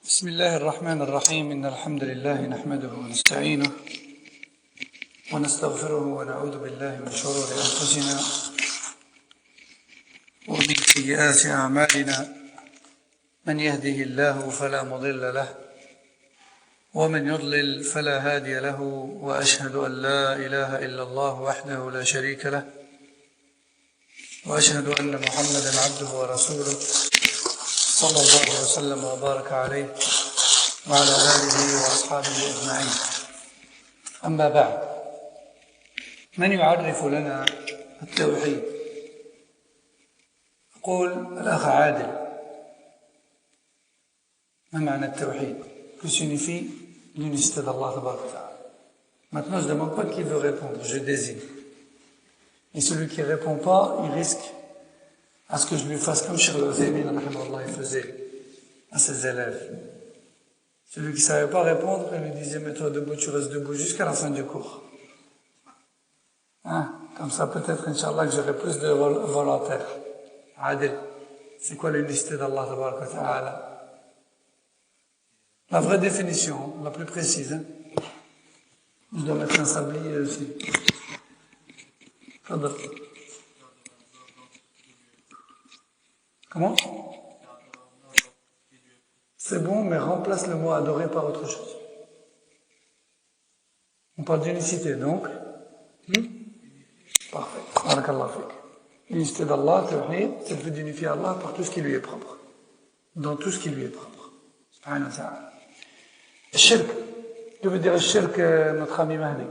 بسم الله الرحمن الرحيم إن الحمد لله نحمده ونستعينه ونستغفره ونعوذ بالله من شرور أنفسنا ومن سيئات أعمالنا من يهده الله فلا مضل له ومن يضلل فلا هادي له وأشهد أن لا إله إلا الله وحده لا شريك له وأشهد أن محمدا عبده ورسوله صلى الله وسلم وبارك عليه وعلى آله وأصحابه أجمعين. أما بعد، من يعرف لنا التوحيد؟ أقول الأخ عادل، ما معنى التوحيد؟ Que signifie l'unicité d'Allah tabaraka wa ta'ala? Maintenant, je ne demande pas qui veut répondre, je désigne. Et celui qui ne répond pas, il risque à ce que je lui fasse comme Cheikh Al-Uthaymin il faisait à ses élèves. Celui qui ne savait pas répondre, il lui disait: mets-toi debout, tu restes debout jusqu'à la fin du cours. Comme ça, peut-être, Inch'Allah, que j'aurai plus de volontaires. Adil, c'est quoi l'unicité d'Allah tabaraka wa ta'ala? La vraie définition, la plus précise. Je dois mettre un sablier aussi. Comment? C'est bon, mais remplace le mot adorer par autre chose. On parle d'unicité, donc. Parfait. Barakallah fik. L'unicité d'Allah, tawhid, c'est le fait d'unifier Allah par tout ce qui lui est propre. Dans tout ce qui lui est propre. Subhanahu wa ta'ala. Shirk. Que veut dire shirk, notre ami Mahdi?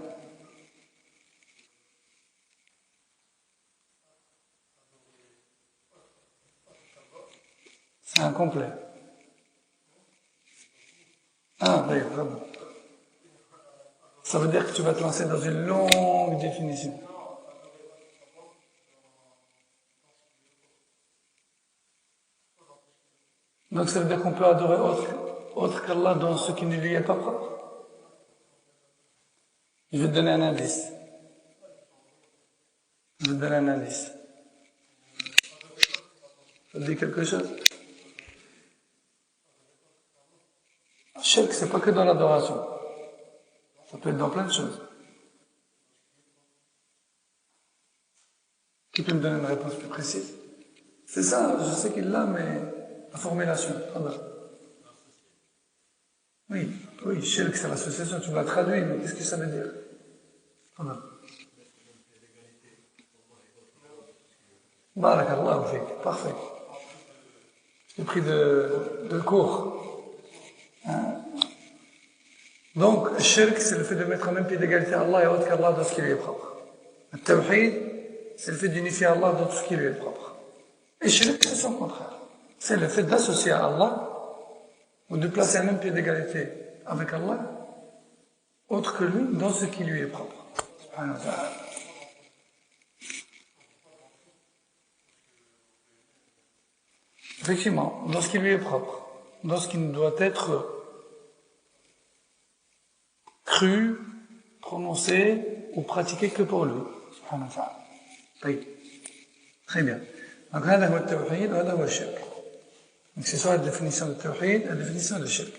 C'est incomplet. Oui, vraiment. Ça veut dire que tu vas te lancer dans une longue définition. Donc ça veut dire qu'on peut adorer autre qu'Allah dans ce qui ne lui est pas propre. Je vais te donner un indice. Ça te dit quelque chose? Shirk, c'est pas que dans l'adoration. Ça peut être dans plein de choses. Qui peut me donner une réponse plus précise? C'est ça, je sais qu'il l'a, mais la formulation. Oui, shirk, c'est l'association, tu me l'as traduit, mais qu'est-ce que ça veut dire? Barakallahu fik, parfait. J'ai pris de cours. Donc, shirk, c'est le fait de mettre en même pied d'égalité Allah et autre qu'Allah dans ce qui lui est propre. Le tawhid, c'est le fait d'unifier Allah dans tout ce qui lui est propre. Et shirk, c'est son contraire. C'est le fait d'associer à Allah ou de placer un même pied d'égalité avec Allah, autre que lui, dans ce qui lui est propre. Subhanahu wa ta'ala. Effectivement, dans ce qui lui est propre, dans ce qui ne doit être cru, prononcé ou pratiqué que pour lui. Subhanahu wa ta'ala. Très bien. Donc, هذا هو التوحيد وهذا هو الشرك. Donc, c'est soit la définition de tawhid, la définition de shirk.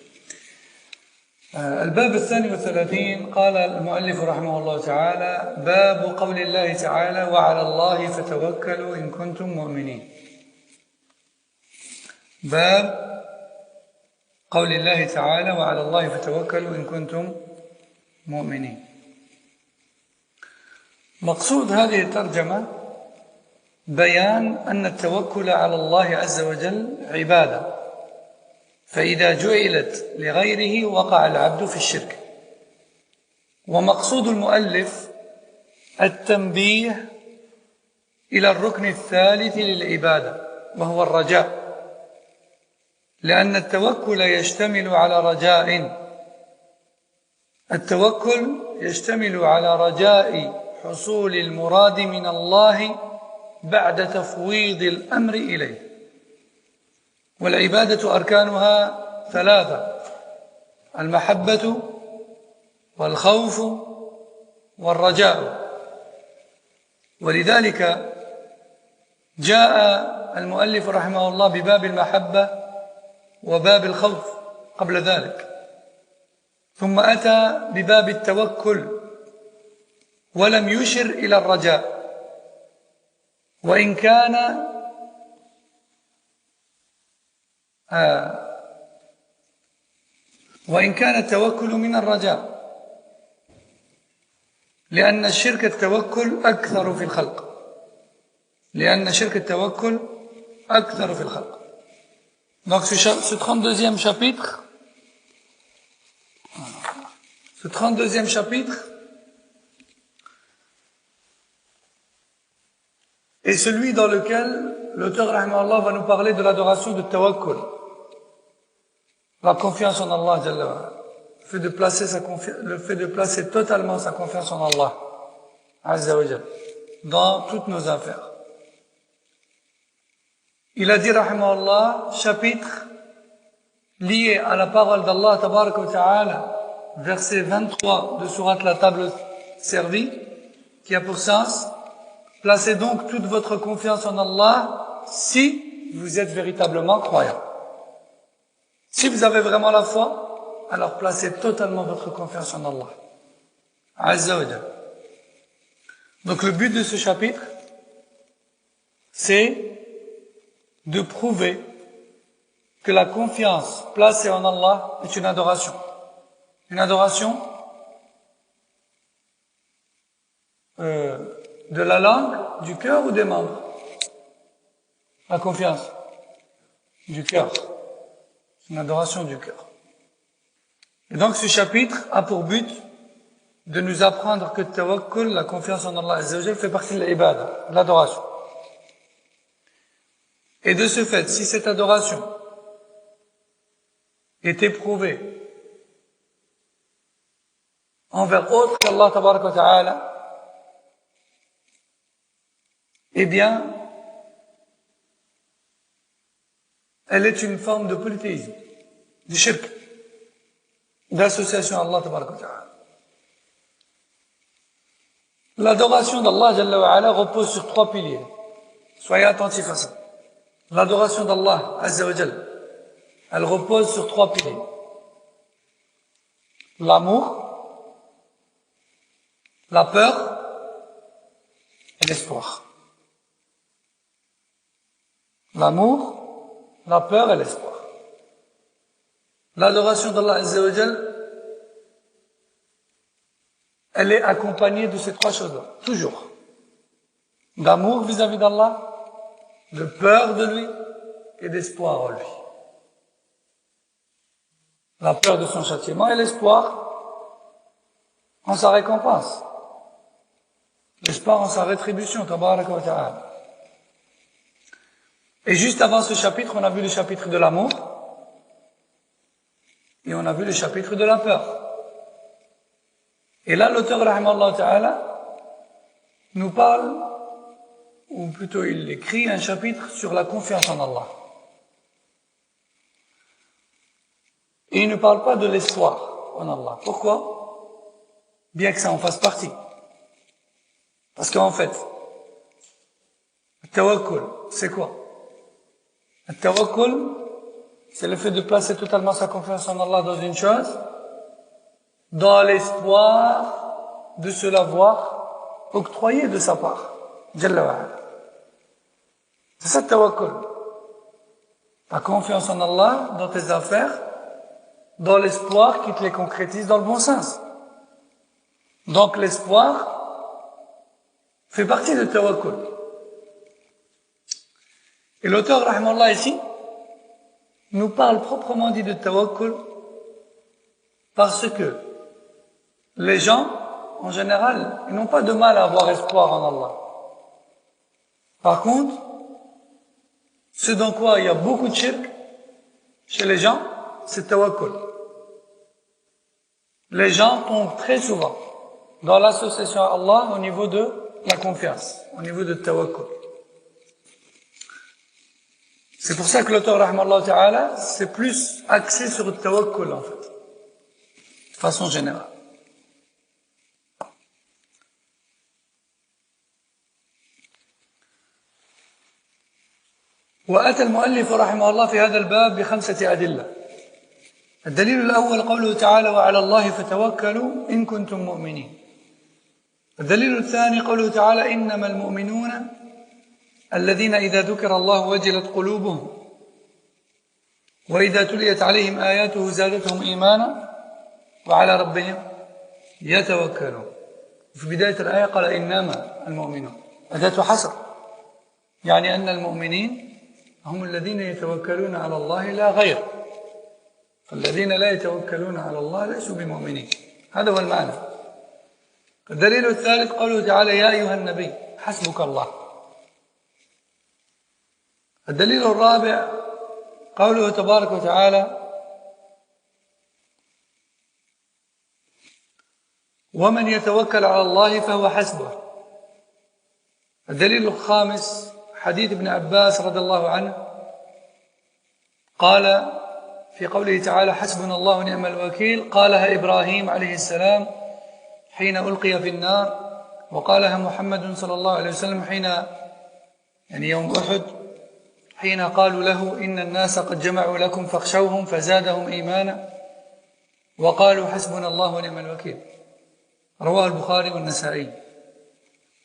الباب 32 قال المؤلف رحمه الله تعالى: باب قول الله تعالى: وعلى الله فتوكلوا إن كنتم مؤمنين. باب قول الله تعالى: وعلى الله فتوكلوا إن كنتم مؤمنين. مقصود هذه الترجمة بيان أن التوكل على الله عز وجل عبادة، فإذا جعلت لغيره وقع العبد في الشرك. ومقصود المؤلف التنبيه إلى الركن الثالث للعبادة وهو الرجاء، لأن التوكل يشتمل على رجاء. التوكل يشتمل على رجاء حصول المراد من الله بعد تفويض الأمر إليه. والعبادة أركانها 3: المحبة والخوف والرجاء. ولذلك جاء المؤلف رحمه الله بباب المحبة وباب الخوف قبل ذلك. ثم أتى بباب التوكل ولم يشر إلى الرجاء، وإن كان التوكل من الرجاء، لأن الشرك التوكل أكثر في الخلق. Donc ce 32e chapitre, est celui dans lequel l'auteur rahimahullah va nous parler de l'adoration de tawakkul, la confiance en Allah Jalla wa Ala, le fait de placer totalement sa confiance en Allah Azza wa Jalla dans toutes nos affaires. Il a dit rahimahullah, chapitre lié à la parole d'Allah tabaraka wa ta'ala, verset 23 de sourate la table servie, qui a pour sens: placez donc toute votre confiance en Allah si vous êtes véritablement croyant. Si vous avez vraiment la foi, alors placez totalement votre confiance en Allah Azza wa Jalla. Donc le but de ce chapitre, c'est de prouver que la confiance placée en Allah est une adoration. Une adoration de la langue, du cœur ou des membres? La confiance du cœur. Une adoration du cœur. Et donc ce chapitre a pour but de nous apprendre que tawakkul, la confiance en Allah Azza wa Jalla, fait partie de l'ibada, de l'adoration. Et de ce fait, si cette adoration est éprouvée envers autre qu'Allah tabaraka wa ta'ala, eh bien, elle est une forme de polythéisme, du shirk, d'association à Allah tabaraka wa ta'ala. L'adoration d'Allah Jalla wa Ala repose sur 3 piliers. Soyez attentifs à ça. L'adoration d'Allah Azza wa Jalla, elle repose sur 3 piliers. L'amour, la peur et l'espoir. L'amour, la peur et l'espoir. L'adoration d'Allah Azza wa Jalla, elle est accompagnée de ces 3 choses-là, toujours. D'amour vis-à-vis d'Allah, de peur de lui et d'espoir en lui. La peur de son châtiment et l'espoir en sa récompense. L'espoir en sa rétribution, tabaraka wa ta'ala. Et juste avant ce chapitre, on a vu le chapitre de l'amour et on a vu le chapitre de la peur. Et là, l'auteur, rahimahullah ta'ala, nous parle, ou plutôt il écrit un chapitre sur la confiance en Allah. Et il ne parle pas de l'espoir en Allah. Pourquoi? Bien que ça en fasse partie. Parce qu'en fait, le tawakkul, c'est quoi? Le tawakkul, c'est le fait de placer totalement sa confiance en Allah dans une chose, dans l'espoir de se la voir octroyée de sa part. Jalla wa Ala. C'est ça le tawakkul. Ta confiance en Allah dans tes affaires, dans l'espoir qui te les concrétise dans le bon sens. Donc l'espoir fait partie de tawakkul. Et l'auteur, rahimahullah, ici, nous parle proprement dit de tawakkul parce que les gens, en général, ils n'ont pas de mal à avoir espoir en Allah. Par contre, ce dans quoi il y a beaucoup de shirk chez les gens, c'est tawakkul. Les gens tombent très souvent dans l'association à Allah au niveau de la confiance, au niveau de tawakkul. C'est pour ça que l'auteur, rahmallahu ta'ala, c'est plus axé sur le tawakkul, en fait, de façon générale. وأتى المؤلف رحمه الله في هذا الباب ب5 أدلة. الدليل الأول قوله تعالى وعلى الله فتوكلوا إن كنتم مؤمنين. الدليل الثاني قوله تعالى إنما المؤمنون الذين إذا ذكر الله وجلت قلوبهم وإذا تليت عليهم آياته زادتهم إيمانا وعلى ربهم يتوكلون. في بداية الآية قال إنما المؤمنون، أداة حصر، يعني أن المؤمنين هم الذين يتوكلون على الله لا غير، فالذين لا يتوكلون على الله ليسوا بمؤمنين. هذا هو المعنى. الدليل الثالث قوله تعالى يا أيها النبي حسبك الله. الدليل الرابع قوله تبارك وتعالى ومن يتوكل على الله فهو حسبه. الدليل الخامس حديث ابن عباس رضي الله عنه قال في قوله تعالى حسبنا الله ونعم الوكيل، قالها إبراهيم عليه السلام حين ألقي في النار، وقالها محمد صلى الله عليه وسلم حين يوم أحد حين قالوا له إن الناس قد جمعوا لكم فاخشوهم فزادهم إيمانا وقالوا حسبنا الله ونعم الوكيل. رواه البخاري والنسائي.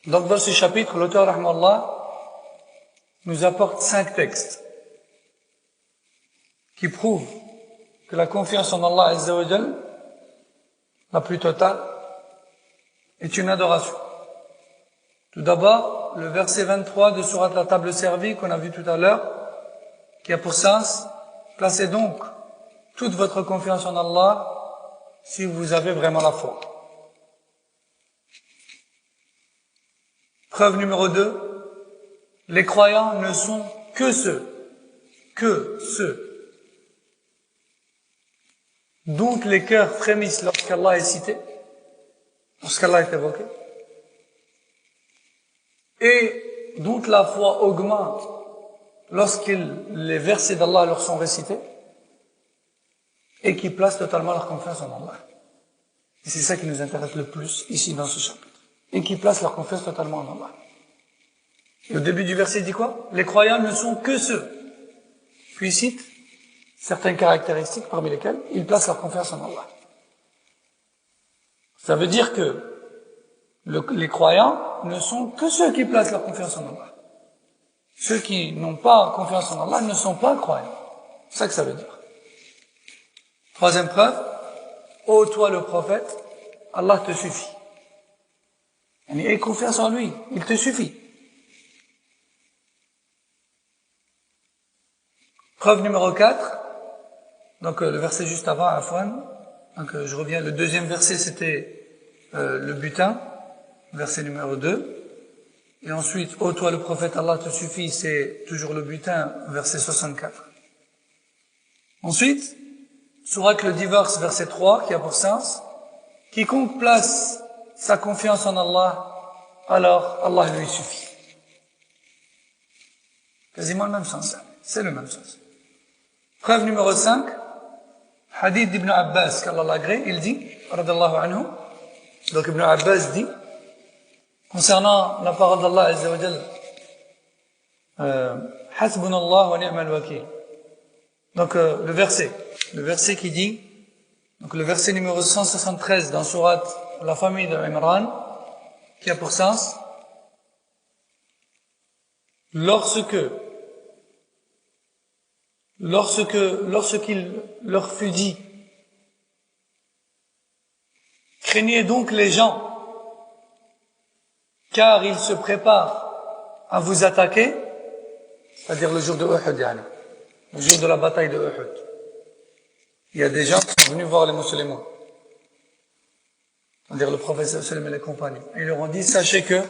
Donc dans ce chapitre, l'auteur rahmallah nous apporte 5 textes qui prouvent que la confiance en Allah Azza wa Jal, la plus totale, est une adoration. Tout d'abord, le verset 23 de Sourate la table servie qu'on a vu tout à l'heure, qui a pour sens placez donc toute votre confiance en Allah si vous avez vraiment la foi. Preuve numéro 2, les croyants ne sont que ceux dont les cœurs frémissent lorsqu'Allah est cité, lorsqu'Allah est évoqué, et dont la foi augmente les versets d'Allah leur sont récités, et qui placent totalement leur confiance en Allah. Et c'est ça qui nous intéresse le plus ici dans ce chapitre. Et qui placent leur confiance totalement en Allah. Et au début du verset, il dit quoi? Les croyants ne sont que ceux. Puis il cite certaines caractéristiques parmi lesquelles ils placent leur confiance en Allah. Ça veut dire que les croyants ne sont que ceux qui placent leur confiance en Allah. Ceux qui n'ont pas confiance en Allah ne sont pas croyants. C'est ça que ça veut dire. Troisième preuve, ô toi le prophète, Allah te suffit. Aie confiance en lui, il te suffit. Preuve numéro 4, donc le verset juste avant, Afwan, donc je reviens, le deuxième verset c'était le butin, verset numéro 2, et ensuite, ô toi le prophète, Allah te suffit, c'est toujours le butin, verset 64. Ensuite, sourate le divorce, verset 3, qui a pour sens, quiconque place sa confiance en Allah, alors Allah lui suffit. Quasiment le même sens, c'est le même sens. Preuve numéro 5, hadith d'Ibn Abbas, qu'Allah l'agrée, il dit, radallahu anhu, donc Ibn Abbas dit, concernant la parole d'Allah Azza wa Jal, hasbunallah wa ni'mal wakil. Donc le verset qui dit, donc le verset numéro 173 dans sourate la famille de Imran, qui a pour sens, lorsqu'il leur fut dit, craignez donc les gens, car ils se préparent à vous attaquer, c'est-à-dire le jour de Uhud, le jour de la bataille de Uhud. Il y a des gens qui sont venus voir les musulmans, c'est-à-dire le prophète sallallahu et les compagnons. Ils leur ont dit, sachez que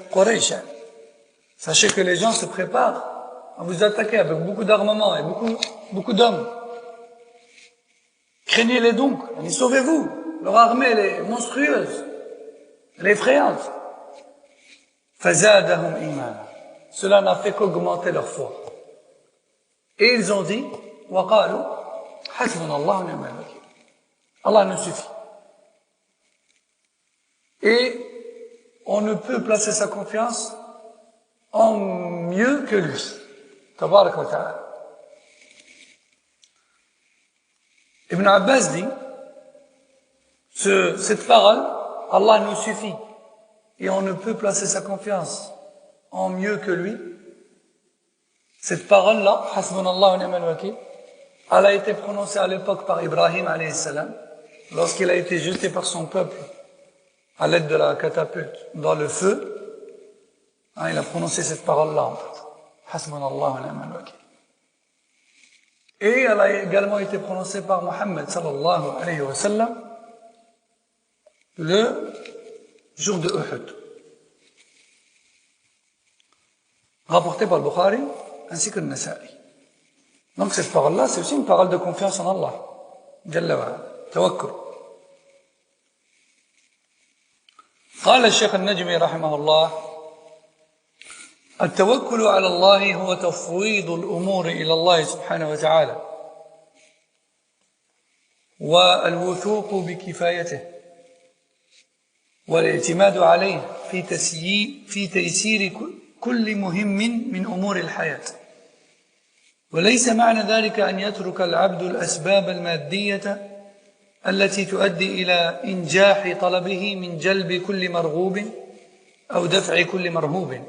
les gens se préparent à vous attaquer avec beaucoup d'armement et beaucoup d'hommes. Craignez-les donc, et sauvez-vous. Leur armée, elle est monstrueuse, elle est effrayante. فَزَادَهُمْ إِيمَانًا. Cela n'a fait qu'augmenter leur foi. Et ils ont dit, وَقَالُوا حَسْبُنَا اللَّهُ وَنِعْمَ الْوَكِيلُ. Allah nous suffit. Et on ne peut placer sa confiance en mieux que lui. Tabarak wa ta'ala. Ibn Abbas dit, cette parole, Allah nous suffit, et on ne peut placer sa confiance en mieux que lui. Cette parole-là, Hasbunallah wa ni'mal wakil, elle a été prononcée à l'époque par Ibrahim alayhi salam, lorsqu'il a été jeté par son peuple à l'aide de la catapulte dans le feu. Il a prononcé cette parole-là, en fait. Hasbunallah wa ni'mal wakil. Et elle a également été prononcée par Muhammad sallallahu alayhi wa sallam le jour de Uhud. Rapporté par le Bukhari ainsi que le Nasa'i. Donc cette parole-là, c'est aussi une parole de confiance en Allah. Jalla wa ala. Tawakkul. قال الشيخ النجمي رحمه الله: التوكل على الله هو تفويض الأمور إلى الله سبحانه وتعالى والوثوق بكفايته والاعتماد عليه في تيسير كل مهم من أمور الحياة. وليس معنى ذلك أن يترك العبد الأسباب المادية التي تؤدي إلى إنجاح طلبه من جلب كل مرغوب أو دفع كل مرهوب،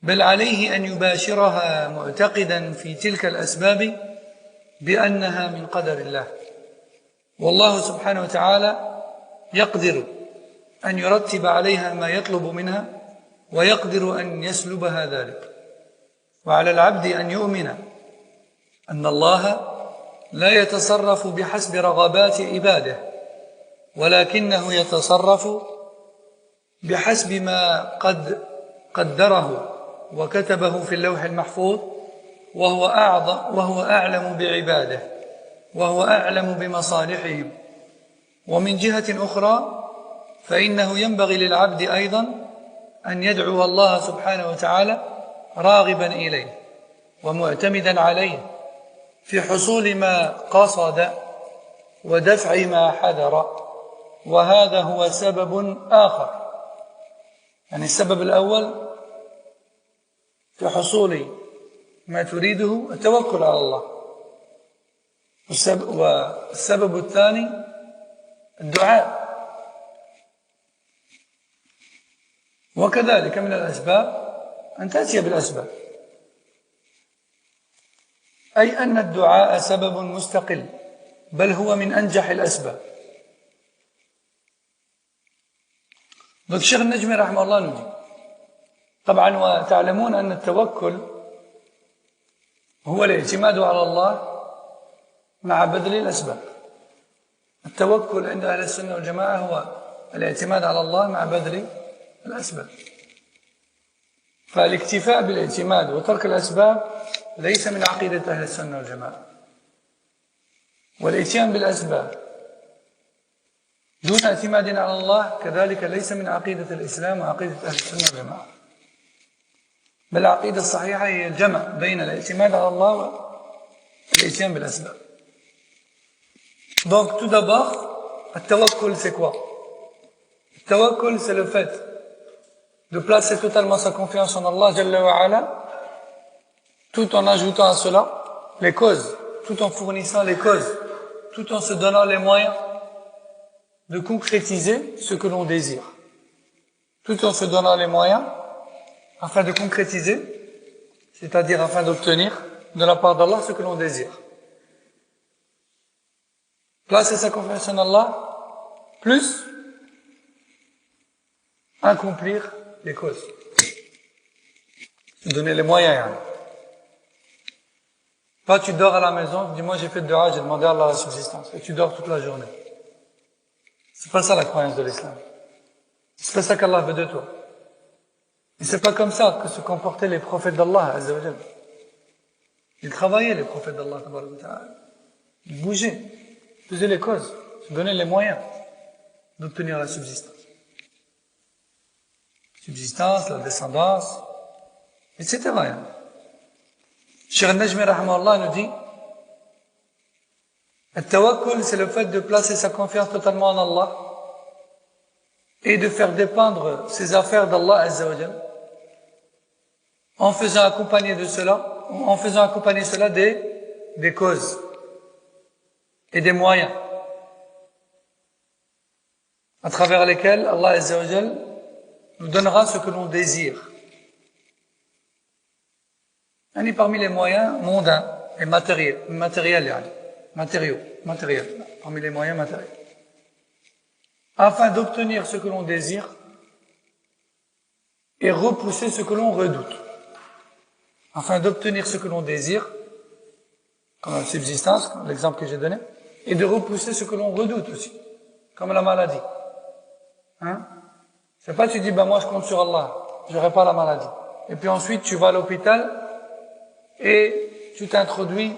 بل عليه أن يباشرها معتقدا في تلك الأسباب بأنها من قدر الله، والله سبحانه وتعالى يقدر أن يرتب عليها ما يطلب منها ويقدر أن يسلبها ذلك. وعلى العبد أن يؤمن أن الله لا يتصرف بحسب رغبات عباده، ولكنه يتصرف بحسب ما قد قدره وكتبه في اللوح المحفوظ، وهو أعلم بعباده وهو أعلم بمصالحهم. ومن جهة أخرى فإنه ينبغي للعبد أيضا أن يدعو الله سبحانه وتعالى راغبا إليه ومعتمدا عليه في حصول ما قصد ودفع ما حذر، وهذا هو سبب آخر. يعني السبب الأول في حصول ما تريده التوكل على الله، والسبب الثاني الدعاء. وكذلك من الأسباب أن تأتي بالأسباب، أي أن الدعاء سبب مستقل، بل هو من أنجح الأسباب. Donc Cheikh Najmi rahimahullah nous dit, طبعا وتعلمون أن التوكل هو الاعتماد على الله مع بذل الأسباب. التوكل عند أهل السنة والجماعة هو الاعتماد على الله مع بذل الأسباب. فالاكتفاء بالاعتماد وترك الأسباب ليس من عقيدة أهل السنة والجماعة، والاتيان بالأسباب دون اعتماد على الله كذلك ليس من عقيدة الإسلام وعقيدة أهل السنة والجماعة، بل العقيدة الصحيحة هي الجمع بين الاعتماد على الله والاتيان بالأسباب. Donc tout d'abord, le tawakkul c'est quoi? Le tawakkul c'est le fait de placer totalement sa confiance en Allah Jalla wa Ala, tout en ajoutant à cela les causes, tout en fournissant les causes, tout en se donnant les moyens de concrétiser ce que l'on désire, tout en se donnant les moyens afin de concrétiser, c'est-à-dire afin d'obtenir de la part d'Allah ce que l'on désire. Placer sa confiance en Allah, plus accomplir les causes. Se donner les moyens. Hein. Pas tu dors à la maison, tu dis moi j'ai fait de dua, j'ai demandé à Allah la subsistance, et tu dors toute la journée. C'est pas ça la croyance de l'islam. C'est pas ça qu'Allah veut de toi. Et c'est pas comme ça que se comportaient les prophètes d'Allah, Azza wa Jal. Ils travaillaient, les prophètes d'Allah, ils bougeaient, faisaient les causes, se donnaient les moyens d'obtenir la subsistance. Subsistance, la descendance, etc. Cheikh Najmi rahimahullah nous dit, le tawakkul, c'est le fait de placer sa confiance totalement en Allah et de faire dépendre ses affaires d'Allah Azza wa Jal, en faisant accompagner cela des causes. et des moyens à travers lesquels Allah Azza wa Jal nous donnera ce que l'on désire. Parmi les moyens mondains et matériels, parmi les moyens matériels. Afin d'obtenir ce que l'on désire et repousser ce que l'on redoute. Afin d'obtenir ce que l'on désire, comme la subsistance, comme l'exemple que j'ai donné, et de repousser ce que l'on redoute aussi, comme la maladie. C'est pas tu dis, moi je compte sur Allah, j'aurai pas la maladie. Et puis ensuite tu vas à l'hôpital et tu t'introduis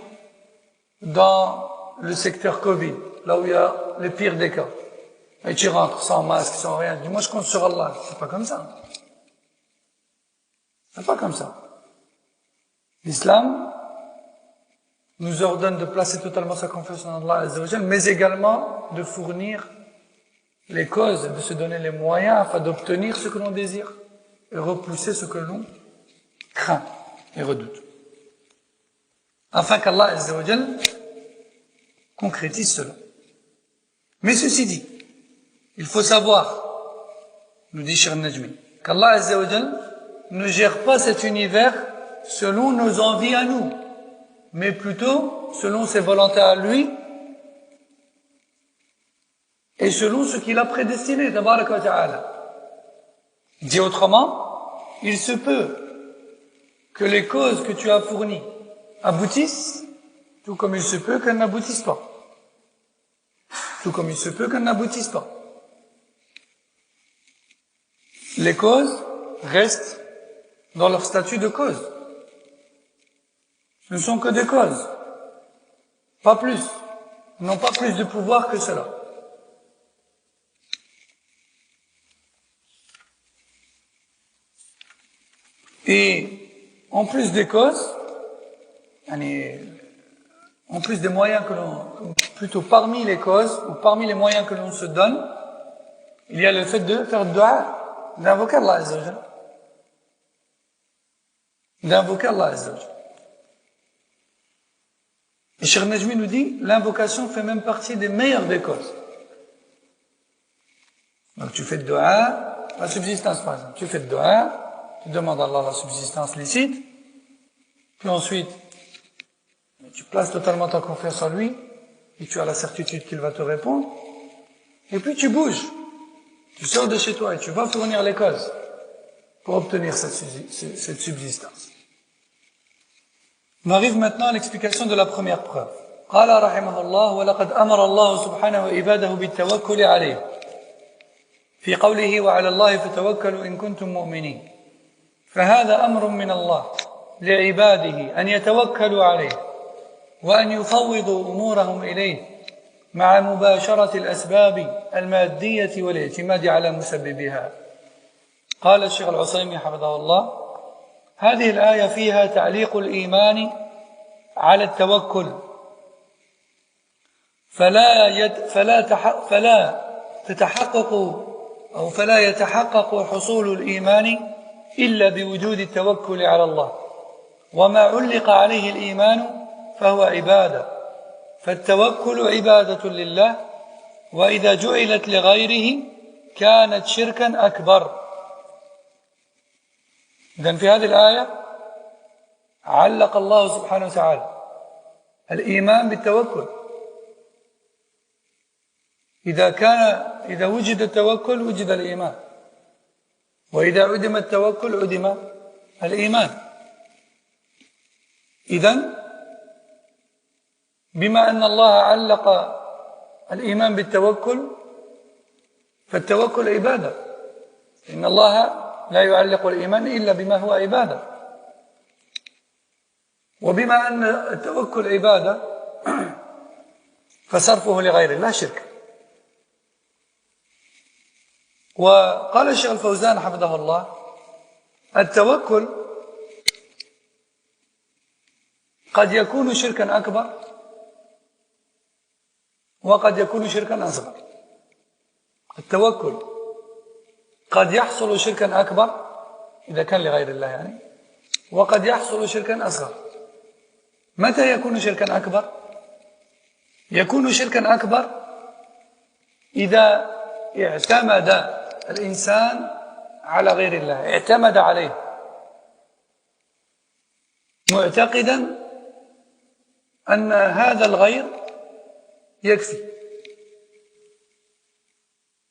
dans le secteur Covid, là où il y a les pires des cas. Et tu rentres sans masque, sans rien. Tu dis, moi je compte sur Allah. C'est pas comme ça. C'est pas comme ça. L'islam nous ordonne de placer totalement sa confiance en Allah Azza wa Jal, mais également de fournir les causes, de se donner les moyens afin d'obtenir ce que l'on désire et repousser ce que l'on craint et redoute. Afin qu'Allah Azza wa Jal concrétise cela. Mais ceci dit, il faut savoir, nous dit Cheikh Najmi, qu'Allah Azza wa Jal ne gère pas cet univers selon nos envies à nous, mais plutôt selon ses volontés à lui et selon ce qu'il a prédestiné, tabaraka wa ta'ala. Dit autrement, il se peut que les causes que tu as fournies aboutissent, tout comme il se peut qu'elles n'aboutissent pas. Tout comme il se peut qu'elles n'aboutissent pas. Les causes restent dans leur statut de cause. Ce ne sont que des causes. Pas plus. Ils n'ont pas plus de pouvoir que cela. Et en plus des causes, en plus des moyens que l'on, plutôt parmi les causes, ou parmi les moyens que l'on se donne, il y a le fait de faire dua, d'invoquer Allah Azza wa Jal. D'invoquer Allah Azza wa Jal. Et Cheikh Najmi nous dit, l'invocation fait même partie des meilleures des causes. Donc tu fais de dua, la subsistance par exemple. Tu fais de dua, tu demandes à Allah la subsistance licite, puis ensuite, tu places totalement ta confiance en lui, et tu as la certitude qu'il va te répondre, et puis tu bouges. Tu sors de chez toi et tu vas fournir les causes pour obtenir cette subsistance. On arrive maintenant à l'explication de la première preuve. قال رحمه الله ولقد أمر الله سبحانه عباده بالتوكل عليه في قوله وعلى الله فتوكلوا إن كنتم مؤمنين فهذا أمر من الله لعباده أن يتوكلوا عليه وأن يفوضوا أمورهم إليه مع مباشرة الأسباب المادية والاعتماد على مسببها. قال الشيخ العثيمين حفظه الله هذه الآية فيها تعليق الإيمان على التوكل فلا يتحقق حصول الإيمان إلا بوجود التوكل على الله وما علق عليه الإيمان فهو عبادة فالتوكل عبادة لله وإذا جعلت لغيره كانت شركا أكبر. إذن في هذه الآية علق الله سبحانه وتعالى الإيمان بالتوكل. إذا وجد التوكل وجد الإيمان وإذا عدم التوكل عدم الإيمان. إذن بما أن الله علق الإيمان بالتوكل فالتوكل عبادة إن الله لا يعلق الإيمان إلا بما هو عبادة. وبما أن التوكل عبادة فصرفه لغير الله شرك. وقال الشيخ الفوزان حفظه الله التوكل قد يكون شركا أكبر وقد يكون شركا أصغر. التوكل قد يحصل شركا أكبر إذا كان لغير الله يعني وقد يحصل شركا أصغر. متى يكون شركا أكبر؟ يكون شركا أكبر إذا اعتمد الإنسان على غير الله، اعتمد عليه معتقدا أن هذا الغير يكفي،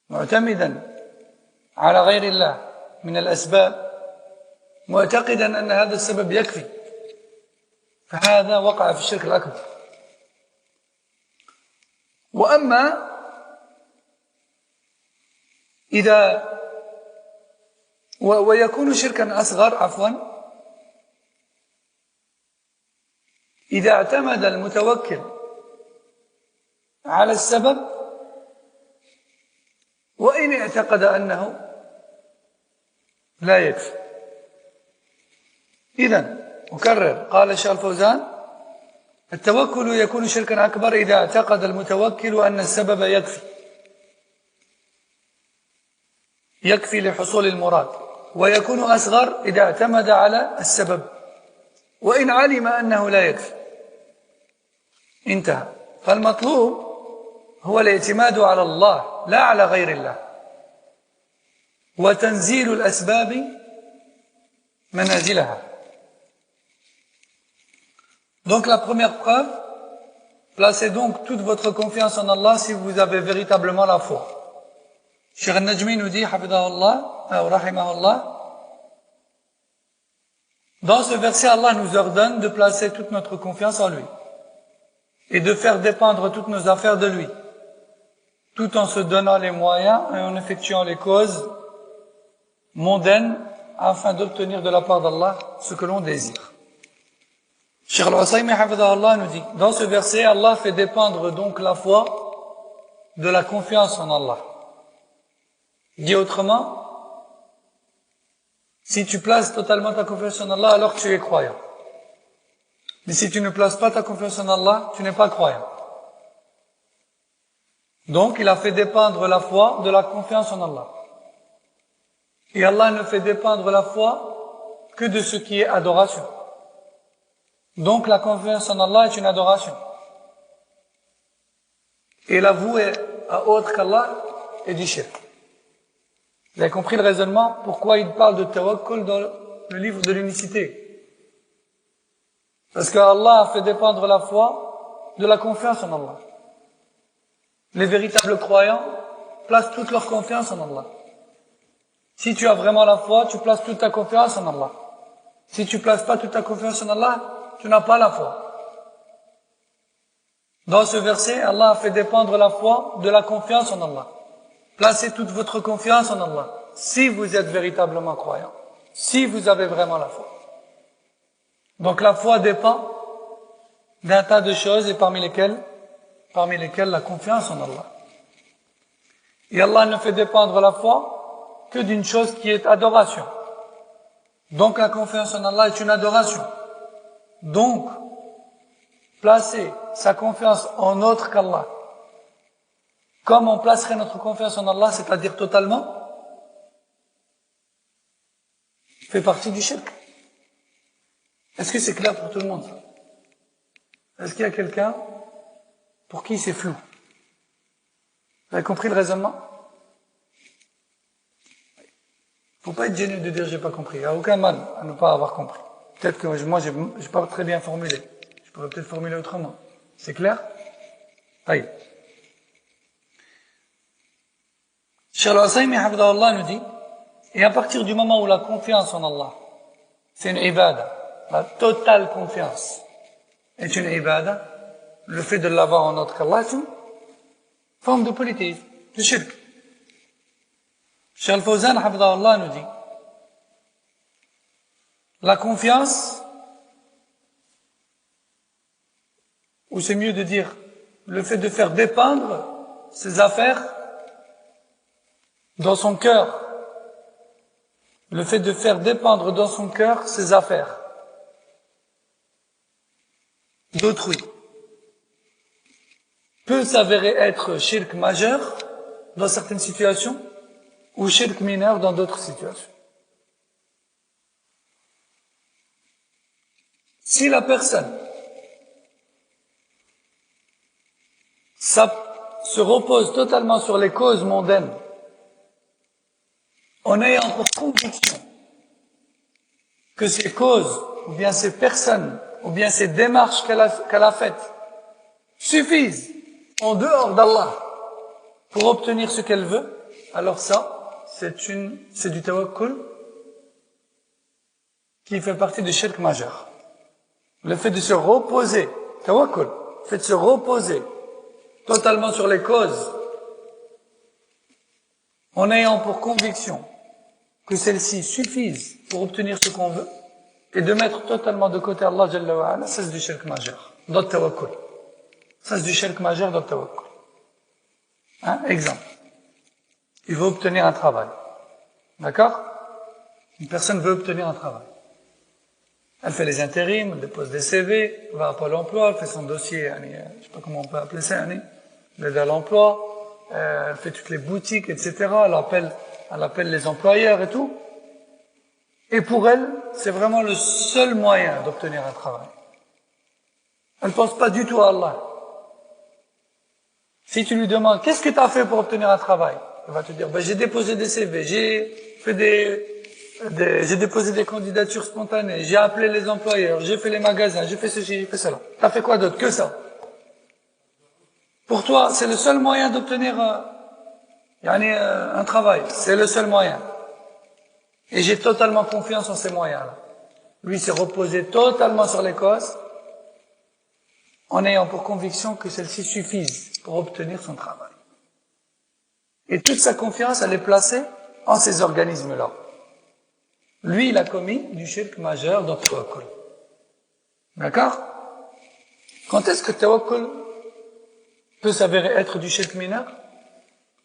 معتمدا على غير الله من الأسباب، معتقدا أن هذا السبب يكفي، فهذا وقع في الشرك الأكبر. وأما ويكون شركا أصغر إذا اعتمد المتوكل على السبب وإن اعتقد أنه لا يكفي. إذن أكرر، قال الشيخ الفوزان: التوكل يكون شركا أكبر إذا اعتقد المتوكل أن السبب يكفي لحصول المراد، ويكون أصغر إذا اعتمد على السبب وإن علم أنه لا يكفي. انتهى. فالمطلوب هو الاعتماد على الله لا على غير الله، وتنزيل الأسباب منازلها. Donc la première preuve, placez donc toute votre confiance en Allah si vous avez véritablement la foi. Cheikh Al-Najmi nous dit, rahimahullah, dans ce verset, Allah nous ordonne de placer toute notre confiance en lui et de faire dépendre toutes nos affaires de lui, tout en se donnant les moyens et en effectuant les causes mondaines afin d'obtenir de la part d'Allah ce que l'on désire. Cheikh Al-Usaymi hafidhahullah nous dit, dans ce verset, Allah fait dépendre donc la foi de la confiance en Allah. Dit autrement, si tu places totalement ta confiance en Allah, alors tu es croyant. Mais si tu ne places pas ta confiance en Allah, tu n'es pas croyant. Donc, il a fait dépendre la foi de la confiance en Allah. Et Allah ne fait dépendre la foi que de ce qui est adoration. Donc, la confiance en Allah est une adoration. Et la vouer à autre qu'Allah est du shirk. Vous avez compris le raisonnement? Pourquoi il parle de tawakkul dans le livre de l'unicité? Parce qu'Allah a fait dépendre la foi de la confiance en Allah. Les véritables croyants placent toute leur confiance en Allah. Si tu as vraiment la foi, tu places toute ta confiance en Allah. Si tu places pas toute ta confiance en Allah, tu n'as pas la foi. Dans ce verset, Allah a fait dépendre la foi de la confiance en Allah. Placez toute votre confiance en Allah, si vous êtes véritablement croyant, si vous avez vraiment la foi. Donc la foi dépend d'un tas de choses, et parmi lesquelles la confiance en Allah. Et Allah ne fait dépendre la foi que d'une chose qui est adoration. Donc la confiance en Allah est une adoration. Donc, placer sa confiance en autre qu'Allah, comme on placerait notre confiance en Allah, c'est-à-dire totalement, fait partie du shirk. Est-ce que c'est clair pour tout le monde? Est-ce qu'il y a quelqu'un pour qui c'est flou? Vous avez compris le raisonnement? Faut pas être gêné de dire j'ai pas compris. Il n'y a aucun mal à ne pas avoir compris. Peut-être que moi j'ai pas très bien formulé. Je pourrais peut-être formuler autrement. C'est clair? Aïe. Cheikh Al-Usaymi hafidhahullah nous dit, et à partir du moment où la confiance en Allah, c'est une ibada, la totale confiance est une ibada, le fait de l'avoir en autre qu'Allah est une forme de polythéisme, de shirk. Cheikh Al-Fawzan hafidhahullah nous dit, la confiance, ou c'est mieux de dire, le fait de faire dépendre ses affaires dans son cœur, le fait de faire dépendre dans son cœur ses affaires d'autrui peut s'avérer être shirk majeur dans certaines situations ou shirk mineur dans d'autres situations. Si la personne ça se repose totalement sur les causes mondaines, en ayant pour conviction que ces causes, ou bien ces personnes, ou bien ces démarches qu'elle a faites, suffisent en dehors d'Allah pour obtenir ce qu'elle veut, alors ça, c'est du tawakkul qui fait partie du shirk majeur. Le fait de se reposer, tawakkul, le fait de se reposer totalement sur les causes, en ayant pour conviction que celles-ci suffisent pour obtenir ce qu'on veut, et de mettre totalement de côté Allah Jalla wa Ala, ça c'est du shirk majeur, dans le tawakkul. Ça c'est du shirk majeur dans le tawakkul. Exemple. Il veut obtenir un travail. D'accord? Une personne veut obtenir un travail. Elle fait les intérims, elle dépose des CV, elle va à Pôle emploi, elle fait son dossier, je sais pas comment on peut appeler ça, l'aide à l'emploi, elle fait toutes les boutiques, etc. Elle appelle les employeurs et tout. Et pour elle, c'est vraiment le seul moyen d'obtenir un travail. Elle ne pense pas du tout à Allah. Si tu lui demandes, qu'est-ce que tu as fait pour obtenir un travail? Elle va te dire, j'ai déposé des CV, j'ai déposé des candidatures spontanées, j'ai appelé les employeurs, j'ai fait les magasins, j'ai fait ceci, j'ai fait cela. T'as fait quoi d'autre que ça? Pour toi, c'est le seul moyen d'obtenir un travail. C'est le seul moyen. Et j'ai totalement confiance en ces moyens-là. Lui s'est reposé totalement sur les causes, en ayant pour conviction que celles-ci suffisent pour obtenir son travail. Et toute sa confiance, elle est placée en ces organismes-là. Lui, il a commis du shirk majeur dans le tawakkul. D'accord? Quand est-ce que le tawakkul peut s'avérer être du shirk mineur?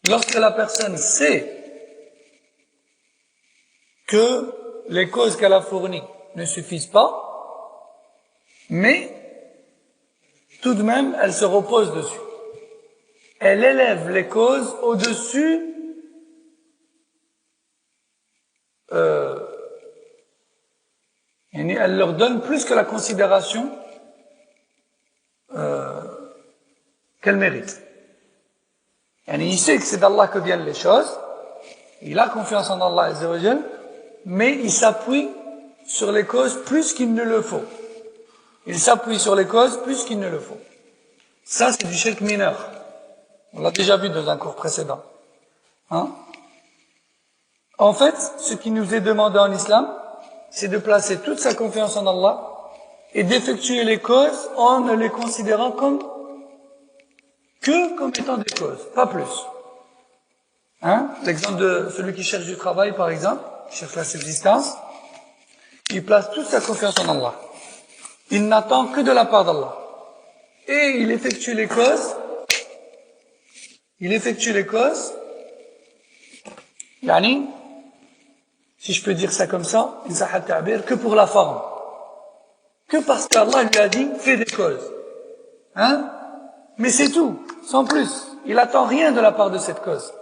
Lorsque la personne sait que les causes qu'elle a fournies ne suffisent pas, mais tout de même, elle se repose dessus. Elle élève les causes au-dessus elle leur donne plus que la considération qu'elle mérite. Il sait que c'est d'Allah que viennent les choses, il a confiance en Allah Azza wa Jal, mais il s'appuie sur les causes plus qu'il ne le faut. Il s'appuie sur les causes plus qu'il ne le faut. Ça, c'est du shirk mineur. On l'a déjà vu dans un cours précédent. En fait, ce qui nous est demandé en islam, c'est de placer toute sa confiance en Allah et d'effectuer les causes en ne les considérant comme étant des causes, pas plus. L'exemple de celui qui cherche du travail, par exemple, qui cherche la subsistance, il place toute sa confiance en Allah. Il n'attend que de la part d'Allah. Et il effectue les causes, si je peux dire ça comme ça, que pour la forme. Que parce qu'Allah lui a dit, fais des causes. Mais c'est tout, sans plus. Il attend rien de la part de cette cause.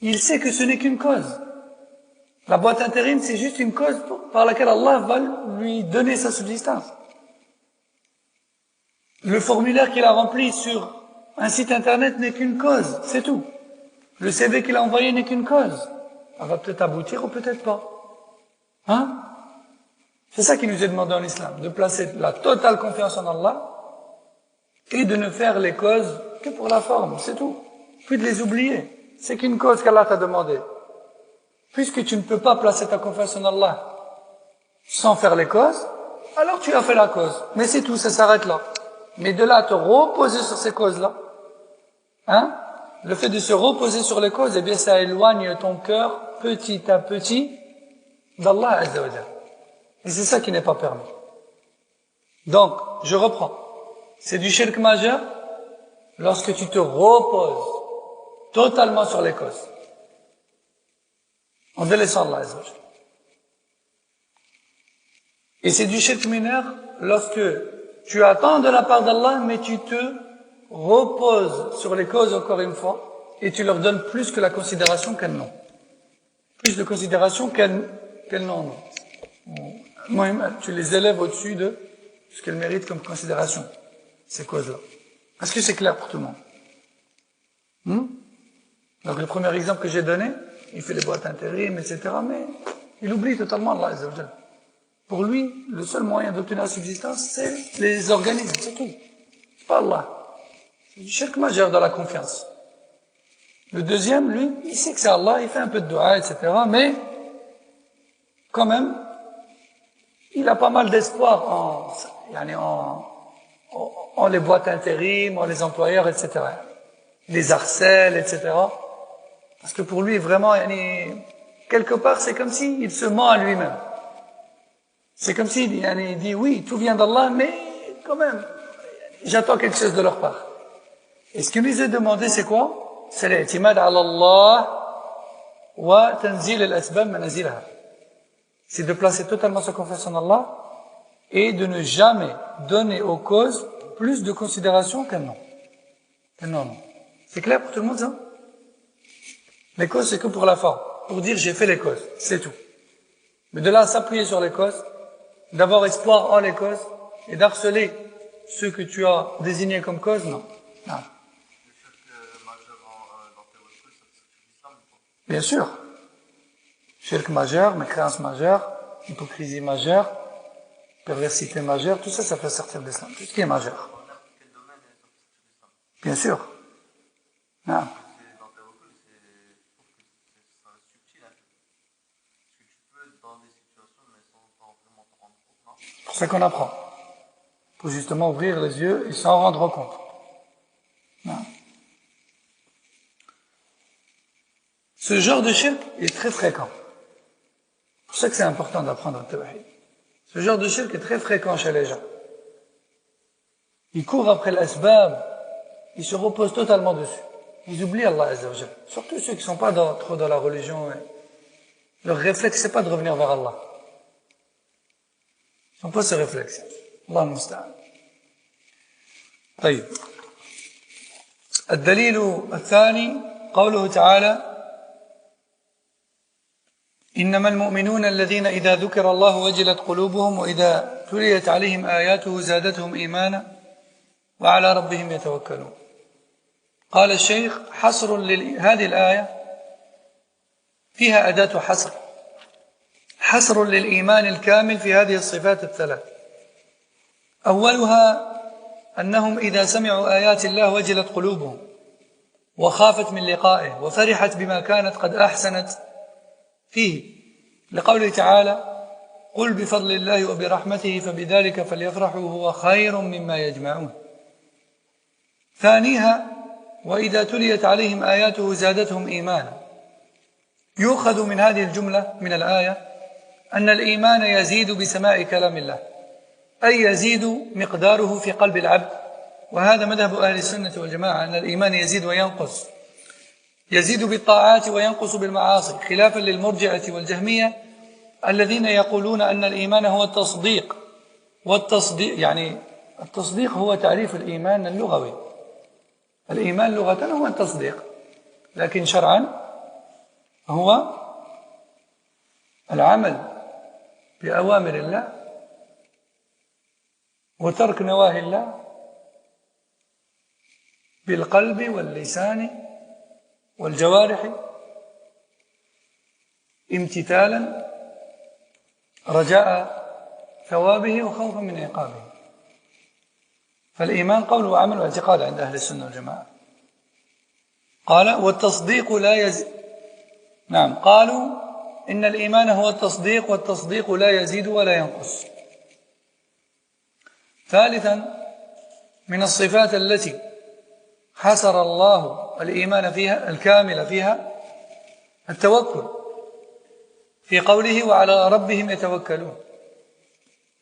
Il sait que ce n'est qu'une cause. La boîte intérim, c'est juste une cause par laquelle Allah va lui donner sa subsistance. Le formulaire qu'il a rempli sur un site internet n'est qu'une cause, c'est tout. Le CV qu'il a envoyé n'est qu'une cause. Elle va peut-être aboutir ou peut-être pas. C'est ça qui nous est demandé en islam, de placer la totale confiance en Allah et de ne faire les causes que pour la forme, c'est tout. Puis de les oublier. C'est qu'une cause qu'Allah t'a demandé. Puisque tu ne peux pas placer ta confiance en Allah sans faire les causes, alors tu as fait la cause. Mais c'est tout, ça s'arrête là. Mais de là à te reposer sur ces causes-là, le fait de se reposer sur les causes, eh bien ça éloigne ton cœur petit à petit d'Allah Azza wa Jalla. Et c'est ça qui n'est pas permis. Donc, je reprends. C'est du shirk majeur lorsque tu te reposes totalement sur les causes, en délaissant Allah Azza wa Jalla. Et c'est du shirk mineur lorsque tu attends de la part d'Allah, mais tu te reposes sur les causes encore une fois, et tu leur donnes plus que la considération qu'elles n'ont. Plus de considération qu'elles n'en ont. Tu les élèves au-dessus de ce qu'elles méritent comme considération, ces causes-là. Est-ce que c'est clair pour tout le monde? Donc le premier exemple que j'ai donné, il fait les boîtes intérim, etc., mais il oublie totalement Allah Azza wa Jal. Pour lui, le seul moyen d'obtenir la subsistance, c'est les organismes, c'est tout. C'est pas Allah. C'est du shirk majeur dans la confiance. Le deuxième, lui, il sait que c'est Allah, il fait un peu de dua, etc., mais quand même, il a pas mal d'espoir en les boîtes intérim, en les employeurs, etc. Les harcèle, etc. Parce que pour lui, vraiment, quelque part, c'est comme s'il se ment à lui-même. C'est comme s'il dit, oui, tout vient d'Allah, mais quand même, j'attends quelque chose de leur part. Et ce qu'il nous est demandé, c'est quoi? C'est l'i'timad ala Allah wa tanzil al-asbab manazilha. C'est de placer totalement sa confiance en Allah et de ne jamais donner aux causes plus de considération qu'un nom. Non. C'est clair pour tout le monde, ça? Les causes, c'est que pour la forme. Pour dire, j'ai fait les causes. C'est tout. Mais de là à s'appuyer sur les causes, d'avoir espoir en les causes, et d'harceler ceux que tu as désignés comme cause, non. Bien sûr. Shirk majeur, mécréance majeure, hypocrisie majeure, perversité majeure, tout ça, ça fait sortir de l'islam. Tout ce qui est majeur. Bien sûr. Non. C'est pour ça qu'on apprend. Pour justement ouvrir les yeux et s'en rendre compte. Non. Ce genre de shirk est très fréquent. C'est pour ça que c'est important d'apprendre le tawhid. Ce genre de shirk est très fréquent chez les gens. Ils courent après l'asbab, ils se reposent totalement dessus. Ils oublient Allah Azza wa Jal. Surtout ceux qui ne sont pas trop dans la religion. Leur réflexe, c'est pas de revenir vers Allah. Ils n'ont pas ce réflexe. Allah musta'an. طيب. الدليل الثاني قوله تعالى إنما المؤمنون الذين إذا ذكر الله وجلت قلوبهم وإذا تليت عليهم آياته زادتهم إيمانا وعلى ربهم يتوكلون. قال الشيخ حصر هذه الآية فيها أداة حصر للإيمان الكامل في هذه الصفات الثلاث. أولها أنهم إذا سمعوا آيات الله وجلت قلوبهم وخافت من لقائه وفرحت بما كانت قد أحسنت فيه، لقوله تعالى قل بفضل الله وبرحمته فبذلك فليفرحوا هو خير مما يجمعون. ثانيها وإذا تليت عليهم آياته زادتهم إيمانا. يؤخذ من هذه الجملة من الآية أن الإيمان يزيد بسماع كلام الله، أي يزيد مقداره في قلب العبد، وهذا مذهب أهل السنة والجماعة أن الإيمان يزيد وينقص، يزيد بالطاعات وينقص بالمعاصي، خلافا للمرجئة والجهمية الذين يقولون أن الإيمان هو التصديق، والتصديق يعني التصديق هو تعريف الإيمان اللغوي. الإيمان لغة هو التصديق، لكن شرعا هو العمل بأوامر الله وترك نواهي الله بالقلب واللسان والجوارح امتثالا رجاء ثوابه وخوفا من عقابه. فالإيمان قول وعمل واعتقاد عند أهل السنة والجماعة. قال والتصديق لا يزيد. نعم، قالوا إن الإيمان هو التصديق والتصديق لا يزيد ولا ينقص. ثالثا من الصفات التي حصر الله الإيمان فيها الكامل فيها التوكل، في قوله وعلى ربهم يتوكلون،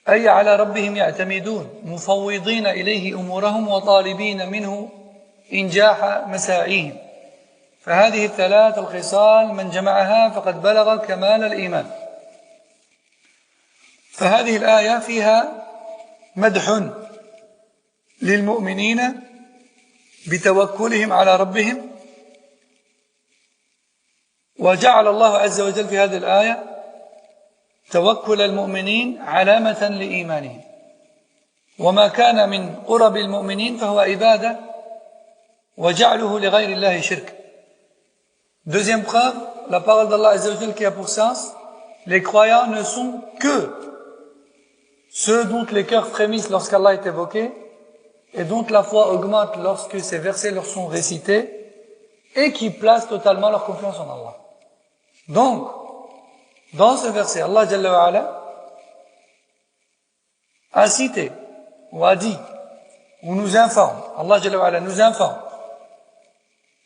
أي على ربهم يعتمدون مفوضين إليه أمورهم وطالبين منه إنجاح مساعيهم. فهذه الثلاث الخصال من جمعها فقد بلغ كمال الإيمان. فهذه الآية فيها مدح للمؤمنين بتوكلهم على ربهم، وجعل الله عز وجل في هذه الآية توكل المؤمنين علامة لإيمانهم، وما كان من قرب المؤمنين فهو عبادة وجعله لغير الله شرك. Deuxième preuve, la parole d'Allah Azza wa Jalla qui a pour sens, les croyants ne sont que ceux dont les cœurs frémissent lorsqu'Allah est évoqué et dont la foi augmente lorsque ces versets leur sont récités et qui placent totalement leur confiance en Allah. Donc, dans ce verset, Allah Jalla wa Ala a cité, ou a dit, ou nous informe, Allah Jalla wa Ala nous informe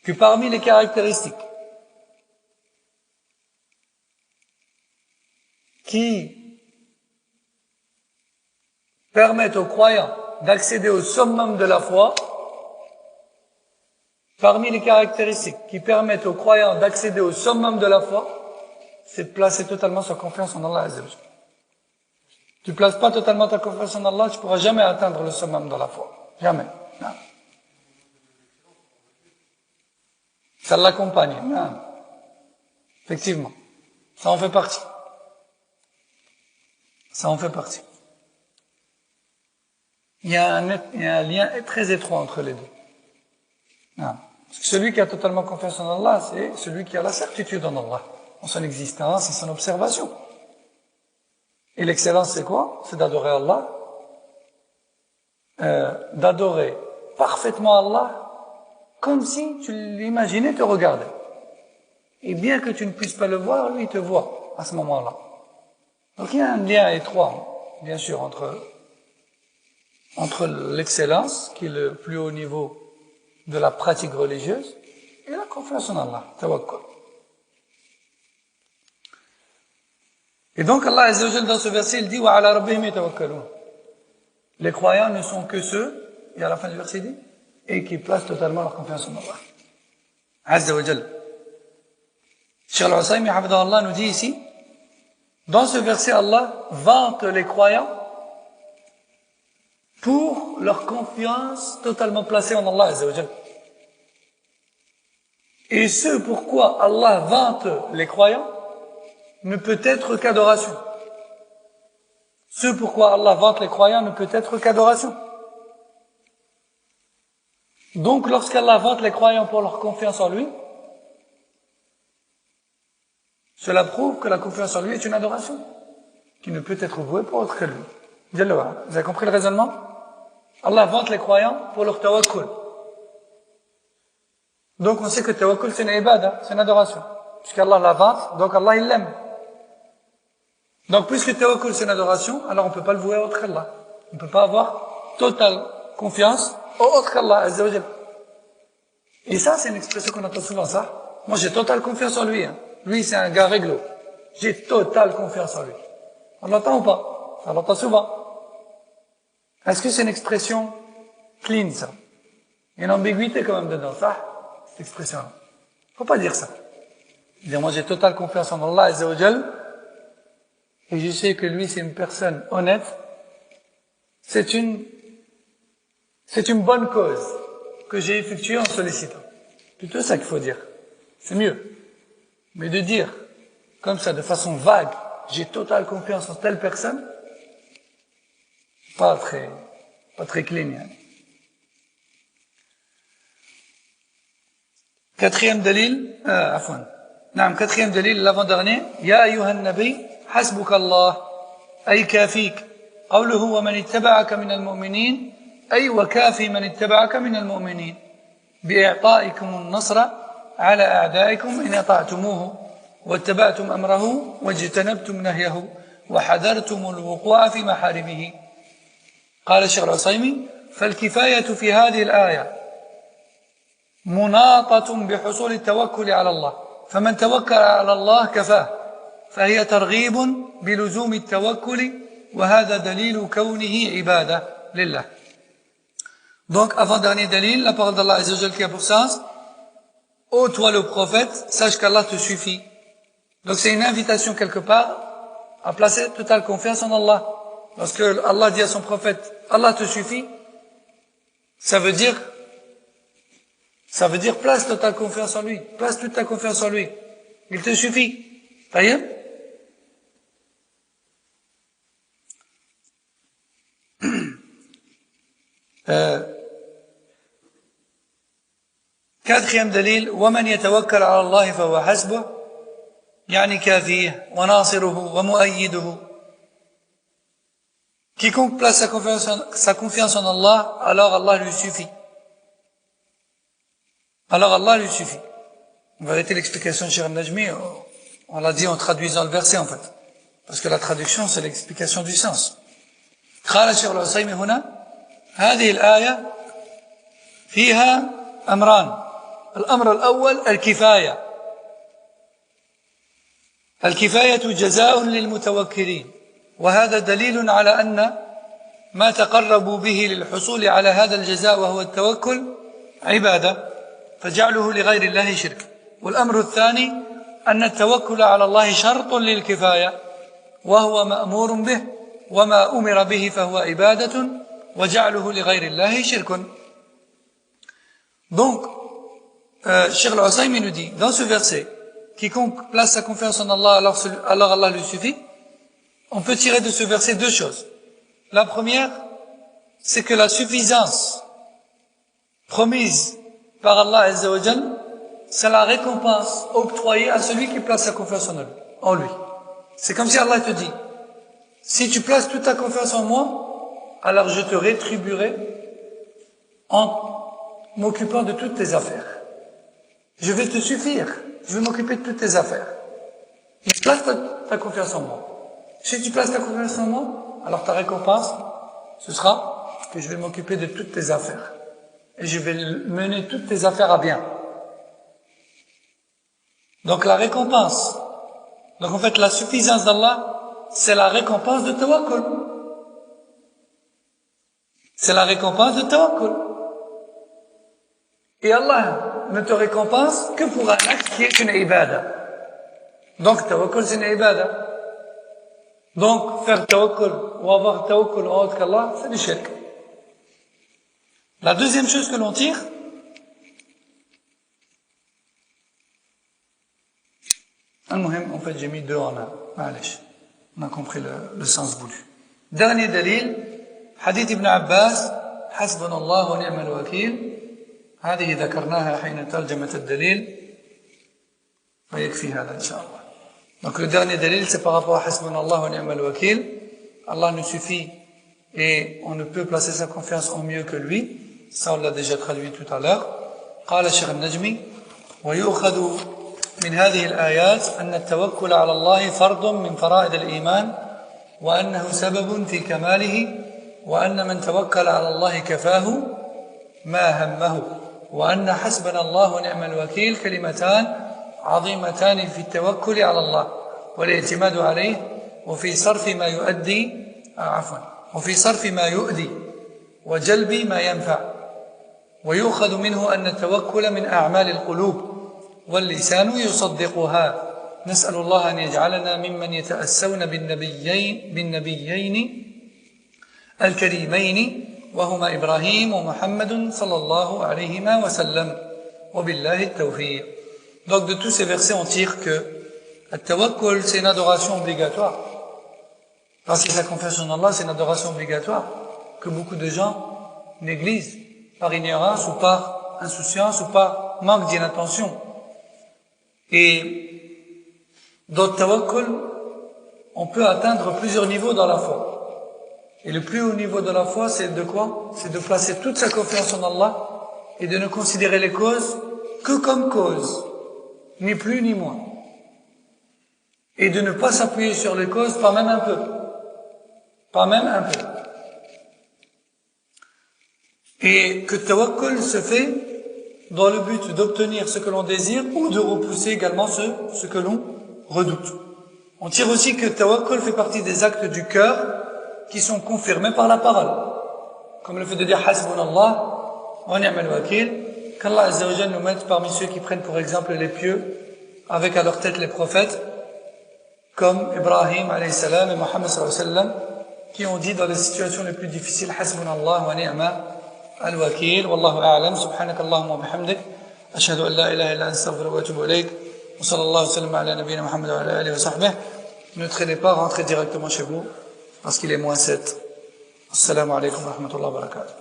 que parmi les caractéristiques qui permettent aux croyants d'accéder au summum de la foi, parmi les caractéristiques qui permettent aux croyants d'accéder au summum de la foi, c'est de placer totalement sa confiance en Allah Azza wa Jalla. Tu places pas totalement ta confiance en Allah, tu pourras jamais atteindre le summum de la foi. Jamais. Non. Ça l'accompagne. Non. Effectivement. Ça en fait partie. Ça en fait partie. Il y a un lien très étroit entre les deux. Non. Parce que celui qui a totalement confiance en Allah, c'est celui qui a la certitude en Allah, en son existence, en son observation. Et l'excellence, c'est quoi? C'est d'adorer Allah, d'adorer parfaitement Allah, comme si tu l'imaginais te regarder. Et bien que tu ne puisses pas le voir, lui, il te voit à ce moment-là. Donc il y a un lien étroit, bien sûr, entre l'excellence, qui est le plus haut niveau de la pratique religieuse, et la confiance en Allah, tawakkul. Et donc Allah Azza wa Jalla dans ce verset, il dit wa ala rabbihim yatawakkalun. Les croyants ne sont que ceux, et à la fin du verset il dit, et qui placent totalement leur confiance en Allah. Azza wa Jalla. Cheikh Al-Usaymi hafidahullah nous dit ici, dans ce verset Allah vante les croyants pour leur confiance totalement placée en Allah Azza wa Jalla. Et ce pourquoi Allah vante les croyants ne peut être qu'adoration. Ce pourquoi Allah vante les croyants ne peut être qu'adoration. Donc lorsqu'Allah vante les croyants pour leur confiance en lui, cela prouve que la confiance en lui est une adoration, qui ne peut être vouée pour autre que lui. Vous avez compris le raisonnement? Allah vante les croyants pour leur tawakkul. Donc on sait que tawakkul c'est une ibada, c'est une adoration. Puisqu'Allah la vante, donc Allah il l'aime. Donc puisque tawakkul c'est une adoration, alors on ne peut pas le vouer à autre qu'Allah. On ne peut pas avoir totale confiance au autre qu'Allah Azza wa Jalla. Et ça c'est une expression qu'on entend souvent, ça. Moi j'ai totale confiance en lui. Hein. Lui c'est un gars réglo. J'ai totale confiance en lui. On l'entend ou pas? On l'entend souvent. Est-ce que c'est une expression clean, ça? Il y a une ambiguïté quand même dedans, ça, cette expression-là. Faut pas dire ça. Dire, moi j'ai totale confiance en Allah Azza wa Jalla, et je sais que lui c'est une personne honnête. C'est une bonne cause que j'ai effectuée en sollicitant. Plutôt ça qu'il faut dire. C'est mieux. Mais de dire, comme ça, de façon vague, j'ai totale confiance en telle personne, pas très clean. Hein. Quatrième dalil, quatrième dalil, l'avant-dernier, Ya ayyuhan nabi, hasbuka Allah, ay kafik, qawluhu wa man ittaba'aka min al-mu'minin, ay wa kafi man ittaba'aka min al-mu'minin, bi'i'ta'ikum an-nasra ala a'da'ikum in ata'tumuhu, واتبعتم أمره واجتنبتم نهيه وحذرتم الوقوع في محارمه. قال الشيخ العثيمين فالكفاية في هذه الآية مناطة بحصول التوكل على الله فمن توكل على الله كفاه فهي ترغيب بلزوم التوكل وهذا دليل كونه عبادة لله. Donc avant-dernier dalil, la parole d'Allah Azza wa Jalla qui a pour sens, ô toi le prophète, sache qu'Allah te suffit. Donc c'est une invitation quelque part à placer totale confiance en Allah. Lorsque Allah dit à son prophète, Allah te suffit, ça veut dire place totale confiance en lui, place toute ta confiance en lui. Il te suffit. Taïeb? Quatrième dalil, وَمَنْ يَتَوَكَّلْ عَلَى اللَّهِ فَهُوَ حَسْبُهُ يعني كافيه وناصره ومؤيده. Quiconque place sa confiance en Allah, alors Allah lui suffit. Alors Allah lui suffit. On va arrêter l'explication de Cheikh Najmi, on l'a dit en traduisant le verset en fait. Parce que la traduction c'est l'explication du sens. قال الشيخ العثيمين هنا هذه الآية فيها أمران. الأمر الأول الكفاية. الكفاية جزاء للمتوكلين وهذا دليل على أن ما تقربوا به للحصول على هذا الجزاء وهو التوكل عبادة فجعله لغير الله شرك. والأمر الثاني أن التوكل على الله شرط للكفاية وهو مأمور به وما أمر به فهو عبادة وجعله لغير الله شرك. Donc, Cheikh Al-Husaymi nous dit, dans ce verset, quiconque place sa confiance en Allah, alors Allah lui suffit. On peut tirer de ce verset deux choses. La première, c'est que la suffisance promise par Allah Azza wa Jal, c'est la récompense octroyée à celui qui place sa confiance en lui. C'est comme si Allah te dit, si tu places toute ta confiance en moi, alors je te rétribuerai en m'occupant de toutes tes affaires. Je vais te suffire. Je vais m'occuper de toutes tes affaires. Mais place ta confiance en moi. Si tu places ta confiance en moi, alors ta récompense, ce sera que je vais m'occuper de toutes tes affaires. Et je vais mener toutes tes affaires à bien. Donc la récompense. Donc en fait la suffisance d'Allah, c'est la récompense de tawakkul. C'est la récompense de tawakkul. Et Allah ne te récompense que pour un acte qui est une ibada. Donc tawakkul c'est une ibada. Donc faire tawakkul ou avoir tawakkul en autre qu'Allah, c'est du shirk. La deuxième chose que l'on tire, en fait j'ai mis deux en un. Allez, on a compris le sens voulu. Dernier dalil, hadith ibn Abbas, hasbunallah wa ni'mal wakil. هذه ذكرناها حين ترجمة الدليل ويكفي هذا إن شاء الله. Donc le dernier dalil c'est par rapport à hasbunallah wa ni'mal wakil. Allah nous suffit et on ne peut placer sa confiance en mieux que lui. Ça on l'a déjà traduit tout à l'heure. قال الشيخ النجمي ويؤخذ من هذه الآيات أن التوكل على الله فرض من فرائض الإيمان وأنه سبب في كماله وأن من توكل على الله كفاه ما همه وأن حسبنا الله ونعم الوكيل كلمتان عظيمتان في التوكل على الله والاعتماد عليه وفي صرف ما يؤذي وجلب ما ينفع. ويؤخذ منه أن التوكل من أعمال القلوب واللسان يصدقها. نسأل الله أن يجعلنا ممن يتأسون بالنبيين الكريمين وهما إبراهيم ومحمد صلى الله عليه وسلم وبالله التوفيق. Donc de tous ces versets on tire que le tawakkul c'est une adoration obligatoire. Placer sa confiance en Allah c'est une adoration obligatoire que beaucoup de gens négligent par ignorance ou par insouciance ou par manque d'inattention. Et dans le tawakkul on peut atteindre plusieurs niveaux dans la foi. Et le plus haut niveau de la foi, c'est de quoi? C'est de placer toute sa confiance en Allah et de ne considérer les causes que comme causes, ni plus ni moins. Et de ne pas s'appuyer sur les causes, pas même un peu. Pas même un peu. Et que tawakkul se fait dans le but d'obtenir ce que l'on désire ou de repousser également ce que l'on redoute. On tire aussi que tawakkul fait partie des actes du cœur qui sont confirmés par la parole. Comme le fait de dire hasbunallah wa ni'mal wakil, qu'Allah Azza wa Jalla nous mette parmi ceux qui prennent pour exemple les pieux, avec à leur tête les prophètes, comme Ibrahim alayhi salam et Muhammad sallallahu alayhi wa sallam, qui ont dit dans les situations les plus difficiles, hasbunallah wa ni'mal wakil, wallahu a'lam, subhanakallahumma wa bihamdik, ashhadu an la ilaha illa anta astaghfiruka wa atubu ilayk, wa sallallahu sallam ala nabiyyina Muhammad wa ala alihi wa sahbihi. Ne traînez pas, rentrez directement chez vous, parce qu'il est -7. Assalamu alaikum wa rahmatullahi wa barakatuh.